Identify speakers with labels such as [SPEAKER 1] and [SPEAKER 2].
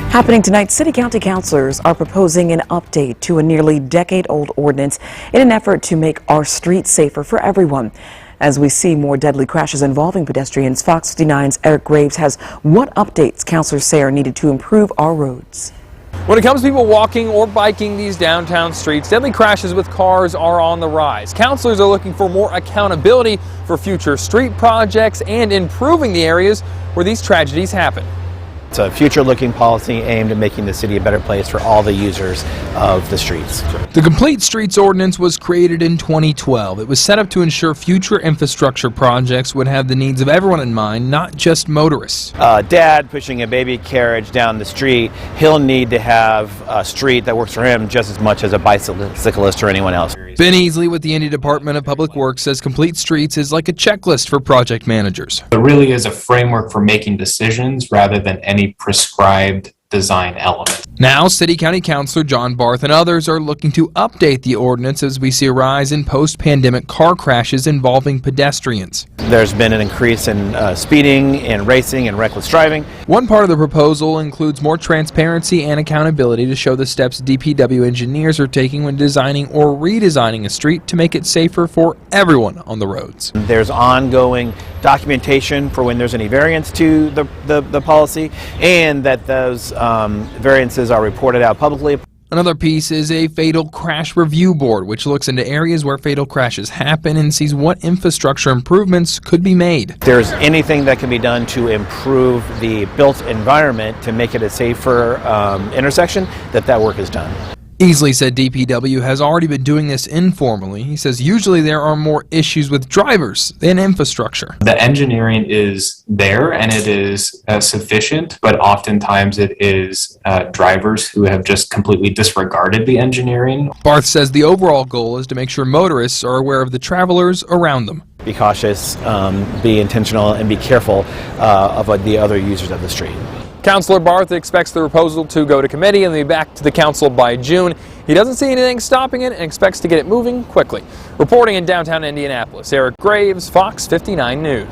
[SPEAKER 1] Happening tonight, City County councilors are proposing an update to a nearly decade-old ordinance in an effort to make our streets safer for everyone. As we see more deadly crashes involving pedestrians, Fox 59's Eric Graves has what updates councilors say are needed to improve our roads.
[SPEAKER 2] When it comes to people walking or biking these downtown streets, deadly crashes with cars are on the rise. Councilors are looking for more accountability for future street projects and improving the areas where these tragedies happen.
[SPEAKER 3] It's a future-looking policy aimed at making the city a better place for all the users of the streets.
[SPEAKER 4] The Complete Streets Ordinance was created in 2012. It was set up to ensure future infrastructure projects would have the needs of everyone in mind, not just motorists.
[SPEAKER 3] Dad pushing a baby carriage down the street, he'll need to have a street that works for him just as much as a bicyclist or anyone else.
[SPEAKER 4] Ben Easley with the Indy Department of Public Works says Complete Streets is like a checklist for project managers.
[SPEAKER 5] It really is a framework for making decisions rather than any prescribed design element.
[SPEAKER 4] Now, City County Councilor John Barth and others are looking to update the ordinance as we see a rise in post-pandemic car crashes involving pedestrians.
[SPEAKER 3] There's been an increase in speeding and racing and reckless driving.
[SPEAKER 4] One part of the proposal includes more transparency and accountability to show the steps DPW engineers are taking when designing or redesigning a street to make it safer for everyone on the roads.
[SPEAKER 3] There's ongoing documentation for when there's any variance to the policy, and that those variances are reported out publicly.
[SPEAKER 4] Another piece is a fatal crash review board, which looks into areas where fatal crashes happen and sees what infrastructure improvements could be made.
[SPEAKER 3] If there's anything that can be done to improve the built environment to make it a safer intersection, that work is done.
[SPEAKER 4] Easley said DPW has already been doing this informally. He says usually there are more issues with drivers than infrastructure.
[SPEAKER 5] The engineering is there and it is sufficient, but oftentimes it is drivers who have just completely disregarded the engineering.
[SPEAKER 4] Barth says the overall goal is to make sure motorists are aware of the travelers around them.
[SPEAKER 3] Be cautious, be intentional, and be careful of the other users of the street.
[SPEAKER 2] Councilor Barth expects the proposal to go to committee and be back to the council by June. He doesn't see anything stopping it and expects to get it moving quickly. Reporting in downtown Indianapolis, Eric Graves, Fox 59 News.